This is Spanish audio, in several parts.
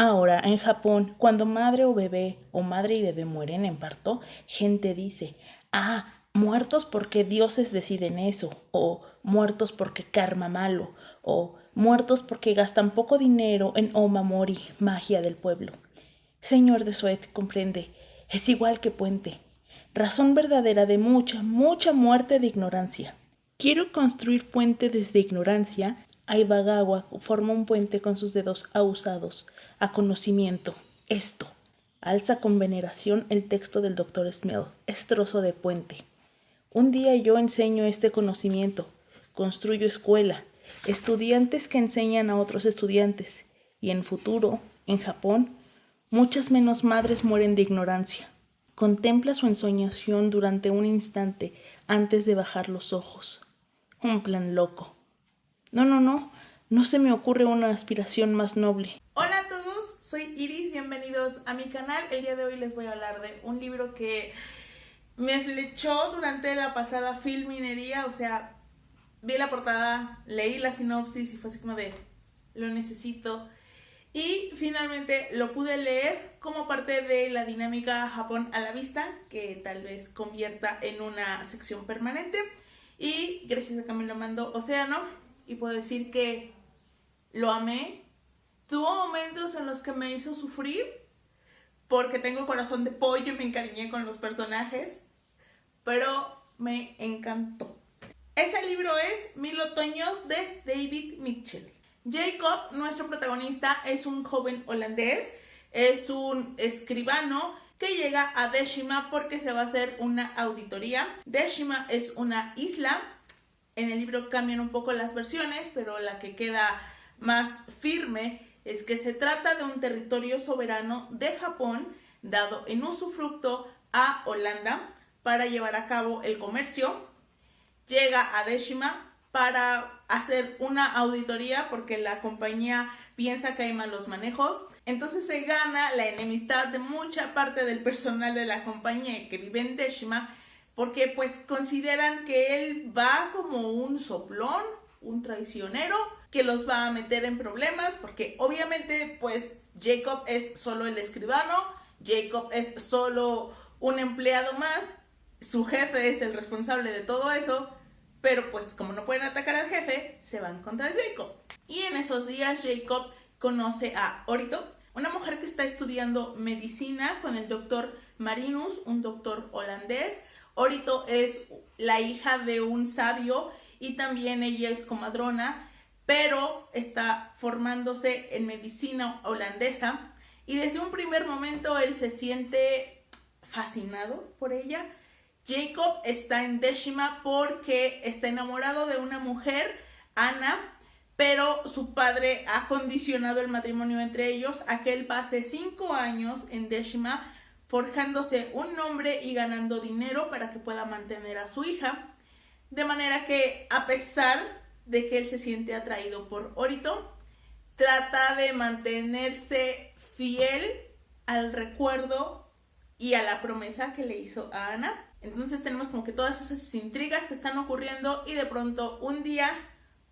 Ahora, en Japón, cuando madre o bebé o madre y bebé mueren en parto, gente dice, muertos porque dioses deciden eso, o muertos porque karma malo, o muertos porque gastan poco dinero en Omamori, magia del pueblo. Señor de Suet, comprende, es igual que Puente, razón verdadera de mucha, mucha muerte de ignorancia. Quiero construir puente desde ignorancia. Aibagawa forma un puente con sus dedos ahusados, a conocimiento. Esto. Alza con veneración el texto del Dr. Smell. Es trozo de puente. Un día yo enseño este conocimiento. Construyo escuela. Estudiantes que enseñan a otros estudiantes. Y en futuro, en Japón, muchas menos madres mueren de ignorancia. Contempla su ensoñación durante un instante antes de bajar los ojos. Un plan loco. No se me ocurre una aspiración más noble. Hola a todos, soy Iris, bienvenidos a mi canal. El día de hoy les voy a hablar de un libro que me flechó durante la pasada filminería, o sea, vi la portada, leí la sinopsis y fue así como de, lo necesito. Y finalmente lo pude leer como parte de la dinámica Japón a la vista, que tal vez convierta en una sección permanente. Y gracias a que me lo mandó Océano, y puedo decir que lo amé. Tuvo momentos en los que me hizo sufrir, porque tengo corazón de pollo y me encariñé con los personajes, pero me encantó. Ese libro es 1000 otoños de David Mitchell. Jacob, nuestro protagonista, es un joven holandés, es un escribano que llega a Deshima porque se va a hacer una auditoría. Deshima es una isla. En el libro cambian un poco las versiones, pero la que queda más firme es que se trata de un territorio soberano de Japón dado en usufructo a Holanda para llevar a cabo el comercio. Llega a Deshima para hacer una auditoría porque la compañía piensa que hay malos manejos. Entonces se gana la enemistad de mucha parte del personal de la compañía que vive en Deshima, porque pues consideran que él va como un soplón, un traicionero, que los va a meter en problemas, porque obviamente pues Jacob es solo el escribano, Jacob es solo un empleado más, su jefe es el responsable de todo eso, pero pues como no pueden atacar al jefe, se van contra Jacob. Y en esos días Jacob conoce a Orito, una mujer que está estudiando medicina con el doctor Marinus, un doctor holandés. Orito es la hija de un sabio y también ella es comadrona, pero está formándose en medicina holandesa y desde un primer momento él se siente fascinado por ella. Jacob está en Deshima porque está enamorado de una mujer, Ana, pero su padre ha condicionado el matrimonio entre ellos a que él pase 5 años en Deshima forjándose un nombre y ganando dinero para que pueda mantener a su hija. De manera que, a pesar de que él se siente atraído por Orito, trata de mantenerse fiel al recuerdo y a la promesa que le hizo a Ana. Entonces tenemos como que todas esas intrigas que están ocurriendo y de pronto un día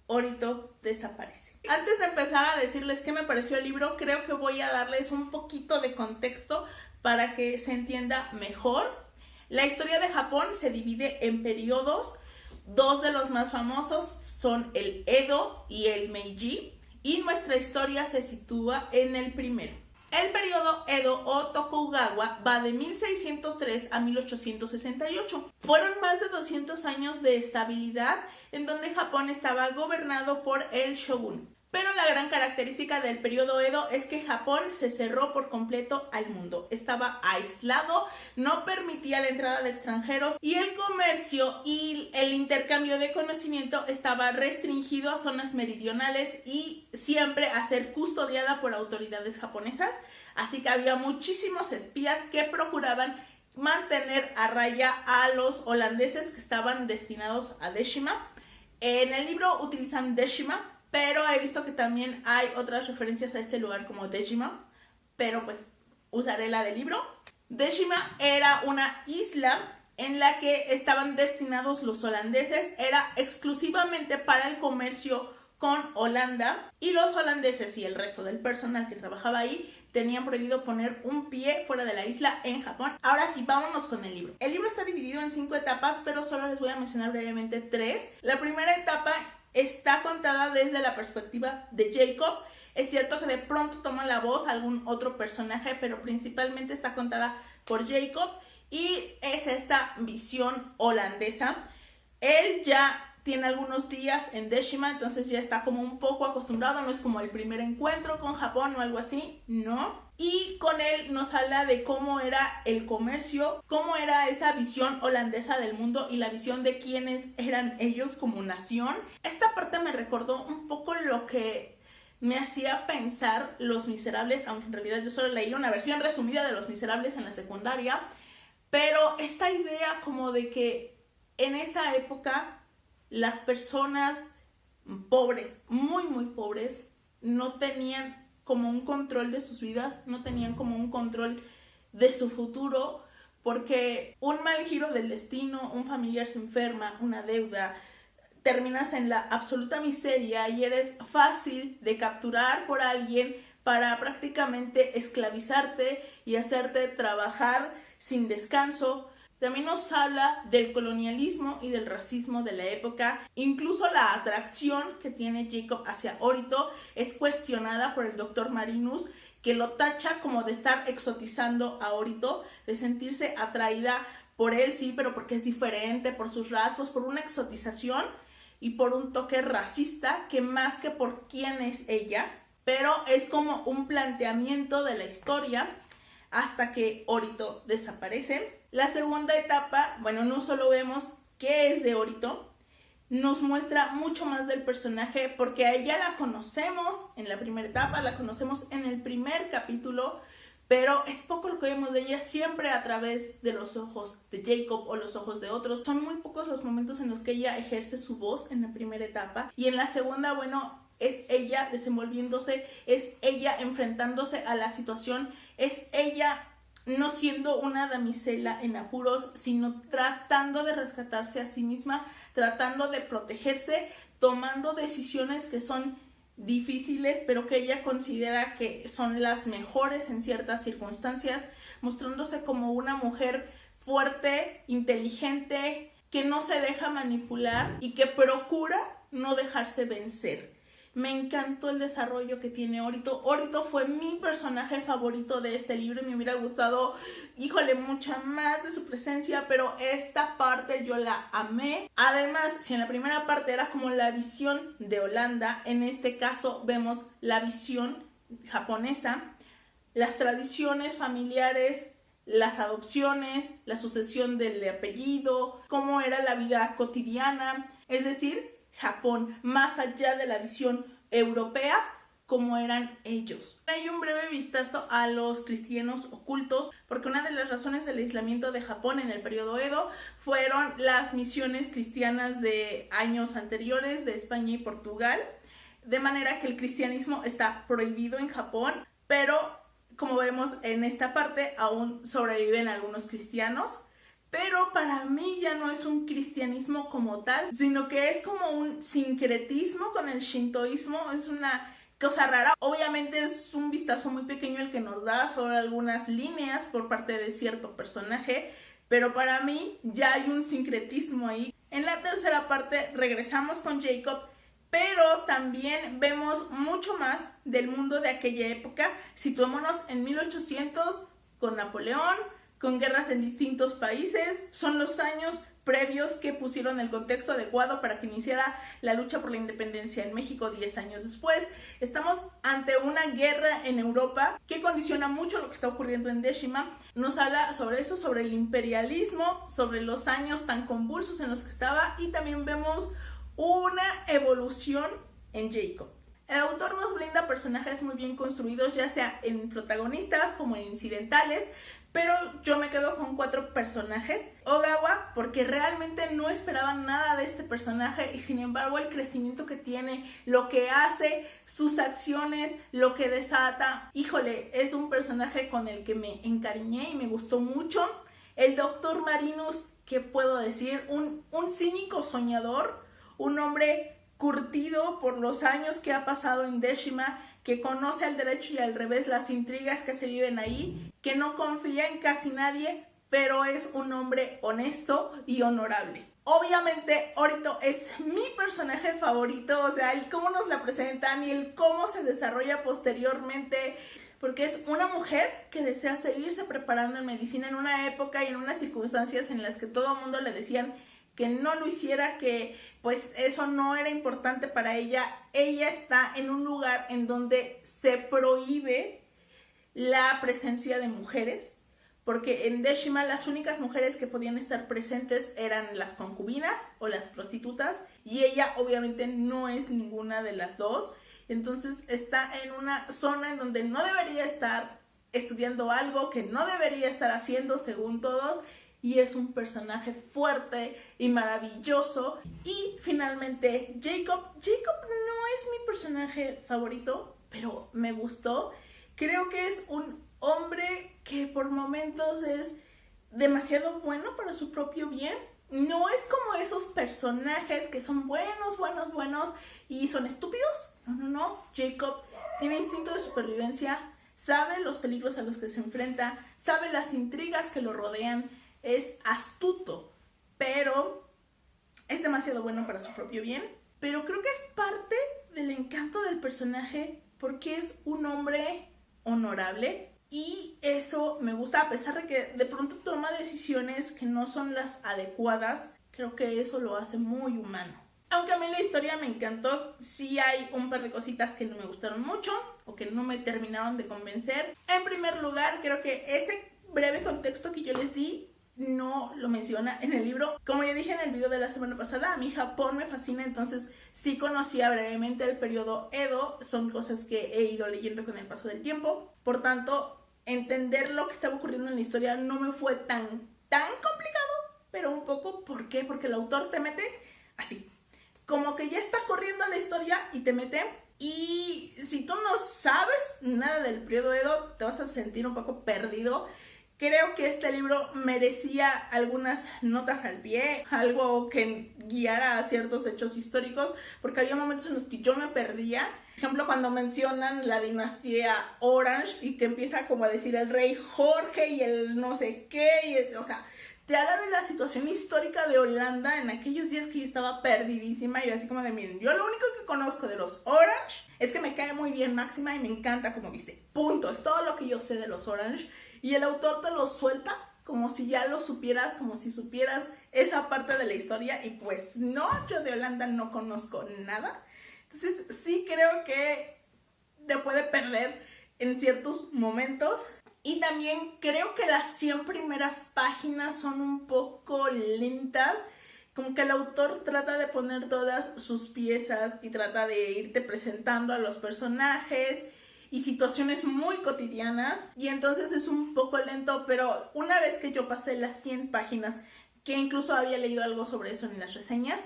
Orito desaparece. Antes de empezar a decirles qué me pareció el libro, creo que voy a darles un poquito de contexto para que se entienda mejor. La historia de Japón se divide en periodos. Dos de los más famosos son el Edo y el Meiji, y nuestra historia se sitúa en el primero. El periodo Edo o Tokugawa va de 1603 a 1868. Fueron más de 200 años de estabilidad en donde Japón estaba gobernado por el shogun. Pero la gran característica del periodo Edo es que Japón se cerró por completo al mundo. Estaba aislado, no permitía la entrada de extranjeros y el comercio y el intercambio de conocimiento estaba restringido a zonas meridionales y siempre a ser custodiada por autoridades japonesas. Así que había muchísimos espías que procuraban mantener a raya a los holandeses que estaban destinados a Deshima. En el libro utilizan Deshima, pero he visto que también hay otras referencias a este lugar como Dejima, pero pues usaré la del libro. Deshima era una isla en la que estaban destinados los holandeses, era exclusivamente para el comercio con Holanda, y los holandeses y el resto del personal que trabajaba ahí tenían prohibido poner un pie fuera de la isla en Japón. Ahora sí, vámonos con el libro. El libro está dividido en 5 etapas, pero solo les voy a mencionar brevemente 3. La primera etapa está contada desde la perspectiva de Jacob. Es cierto que de pronto toma la voz algún otro personaje, pero principalmente está contada por Jacob, y es esta visión holandesa. Él ya tiene algunos días en Deshima, entonces ya está como un poco acostumbrado, no es como el primer encuentro con Japón o algo así, no. Y con él nos habla de cómo era el comercio, cómo era esa visión holandesa del mundo y la visión de quiénes eran ellos como nación. Esta parte me recordó un poco lo que me hacía pensar Los Miserables, aunque en realidad yo solo leí una versión resumida de Los Miserables en la secundaria, pero esta idea como de que en esa época las personas pobres, muy muy pobres, no tenían como un control de sus vidas, no tenían como un control de su futuro, porque un mal giro del destino, un familiar se enferma, una deuda, terminas en la absoluta miseria y eres fácil de capturar por alguien para prácticamente esclavizarte y hacerte trabajar sin descanso. También nos habla del colonialismo y del racismo de la época. Incluso la atracción que tiene Jacob hacia Orito es cuestionada por el doctor Marinus, que lo tacha como de estar exotizando a Orito, de sentirse atraída por él, sí, pero porque es diferente, por sus rasgos, por una exotización y por un toque racista, que más que por quién es ella, pero es como un planteamiento de la historia hasta que Orito desaparece. La segunda etapa, bueno, no solo vemos qué es de Orito, nos muestra mucho más del personaje, porque a ella la conocemos en la primera etapa, la conocemos en el primer capítulo, pero es poco lo que vemos de ella, siempre a través de los ojos de Jacob o los ojos de otros. Son muy pocos los momentos en los que ella ejerce su voz en la primera etapa, y en la segunda, bueno, es ella desenvolviéndose, es ella enfrentándose a la situación, es ella no siendo una damisela en apuros, sino tratando de rescatarse a sí misma, tratando de protegerse, tomando decisiones que son difíciles, pero que ella considera que son las mejores en ciertas circunstancias, mostrándose como una mujer fuerte, inteligente, que no se deja manipular y que procura no dejarse vencer. Me encantó el desarrollo que tiene Orito. Orito fue mi personaje favorito de este libro y me hubiera gustado, híjole, mucha más de su presencia, pero esta parte yo la amé. Además, si en la primera parte era como la visión de Holanda, en este caso vemos la visión japonesa, las tradiciones familiares, las adopciones, la sucesión del apellido, cómo era la vida cotidiana, es decir, Japón, más allá de la visión europea, como eran ellos. Hay un breve vistazo a los cristianos ocultos, porque una de las razones del aislamiento de Japón en el periodo Edo fueron las misiones cristianas de años anteriores de España y Portugal, de manera que el cristianismo está prohibido en Japón, pero como vemos en esta parte aún sobreviven algunos cristianos. Pero para mí ya no es un cristianismo como tal, sino que es como un sincretismo con el shintoísmo, es una cosa rara. Obviamente es un vistazo muy pequeño el que nos da sobre algunas líneas por parte de cierto personaje, pero para mí ya hay un sincretismo ahí. En la tercera parte regresamos con Jacob, pero también vemos mucho más del mundo de aquella época. Situémonos en 1800 con Napoleón, con guerras en distintos países. Son los años previos que pusieron el contexto adecuado para que iniciara la lucha por la independencia en México 10 años después. Estamos ante una guerra en Europa que condiciona mucho lo que está ocurriendo en Deshima. Nos habla sobre eso, sobre el imperialismo, sobre los años tan convulsos en los que estaba, y también vemos una evolución en Jacob. El autor nos brinda personajes muy bien construidos, ya sea en protagonistas como en incidentales, pero yo me quedo con 4 personajes. Ogawa, porque realmente no esperaba nada de este personaje y sin embargo el crecimiento que tiene, lo que hace, sus acciones, lo que desata, híjole, es un personaje con el que me encariñé y me gustó mucho. El doctor Marinus, ¿qué puedo decir? Un cínico soñador, un hombre curtido por los años que ha pasado en Deshima, que conoce al derecho y al revés las intrigas que se viven ahí, que no confía en casi nadie, pero es un hombre honesto y honorable. Obviamente Orito es mi personaje favorito, o sea, el cómo nos la presentan y el cómo se desarrolla posteriormente, porque es una mujer que desea seguirse preparando en medicina en una época y en unas circunstancias en las que todo el mundo le decían que no lo hiciera, que pues eso no era importante para ella. Ella está en un lugar en donde se prohíbe la presencia de mujeres, porque en Deshima las únicas mujeres que podían estar presentes eran las concubinas o las prostitutas, y ella obviamente no es ninguna de las dos. Entonces está en una zona en donde no debería estar estudiando algo que no debería estar haciendo según todos, y es un personaje fuerte y maravilloso. Y finalmente Jacob no es mi personaje favorito, pero me gustó. Creo que es un hombre que por momentos es demasiado bueno para su propio bien. No es como esos personajes que son buenos y son estúpidos. No. Jacob tiene instinto de supervivencia, sabe los peligros a los que se enfrenta, sabe las intrigas que lo rodean, es astuto, pero es demasiado bueno para su propio bien. Pero creo que es parte del encanto del personaje, porque es un hombre honorable, y eso me gusta, a pesar de que de pronto toma decisiones que no son las adecuadas. Creo que eso lo hace muy humano. Aunque a mí la historia me encantó, sí hay un par de cositas que no me gustaron mucho o que no me terminaron de convencer. En primer lugar, creo que ese breve contexto que yo les di no lo menciona en el libro. Como ya dije en el video de la semana pasada, a mí Japón me fascina, entonces sí conocía brevemente el periodo Edo. Son cosas que he ido leyendo con el paso del tiempo. Por tanto, entender lo que estaba ocurriendo en la historia no me fue tan complicado, pero un poco. ¿Por qué? Porque el autor te mete así, como que ya está corriendo la historia y te mete. Y si tú no sabes nada del periodo Edo, te vas a sentir un poco perdido. Creo que este libro merecía algunas notas al pie, algo que guiara a ciertos hechos históricos, porque había momentos en los que yo me perdía. Por ejemplo, cuando mencionan la dinastía Orange y que empieza como a decir el rey Jorge y el no sé qué, y, o sea, te habla de la situación histórica de Holanda en aquellos días que yo estaba perdidísima. Y así como de, miren, yo lo único que conozco de los Orange es que me cae muy bien Máxima y me encanta como viste. Punto, es todo lo que yo sé de los Orange. Y el autor te lo suelta como si ya lo supieras, como si supieras esa parte de la historia. Y pues no, yo de Holanda no conozco nada. Entonces sí creo que te puede perder en ciertos momentos. Y también creo que las 100 primeras páginas son un poco lentas. Como que el autor trata de poner todas sus piezas y trata de irte presentando a los personajes y situaciones muy cotidianas, y entonces es un poco lento. Pero una vez que yo pasé las 100 páginas, que incluso había leído algo sobre eso en las reseñas,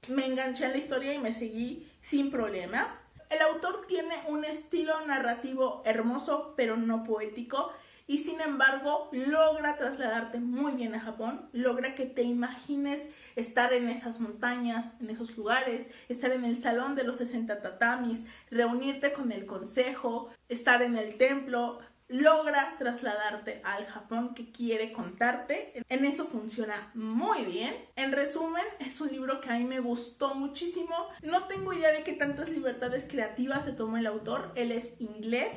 me enganché en la historia y me seguí sin problema. El autor tiene un estilo narrativo hermoso, pero no poético, y sin embargo logra trasladarte muy bien a Japón, logra que te imagines estar en esas montañas, en esos lugares, estar en el salón de los 60 tatamis, reunirte con el consejo, estar en el templo. Logra trasladarte al Japón que quiere contarte. En eso funciona muy bien. En resumen, es un libro que a mí me gustó muchísimo. No tengo idea de qué tantas libertades creativas se tomó el autor. Él es inglés,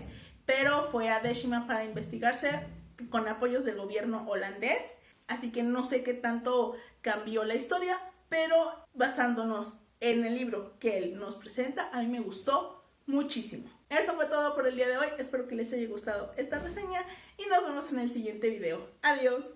pero fue a Deshima para investigarse con apoyos del gobierno holandés. Así que no sé qué tanto cambió la historia, pero basándonos en el libro que él nos presenta, a mí me gustó muchísimo. Eso fue todo por el día de hoy. Espero que les haya gustado esta reseña y nos vemos en el siguiente video. Adiós.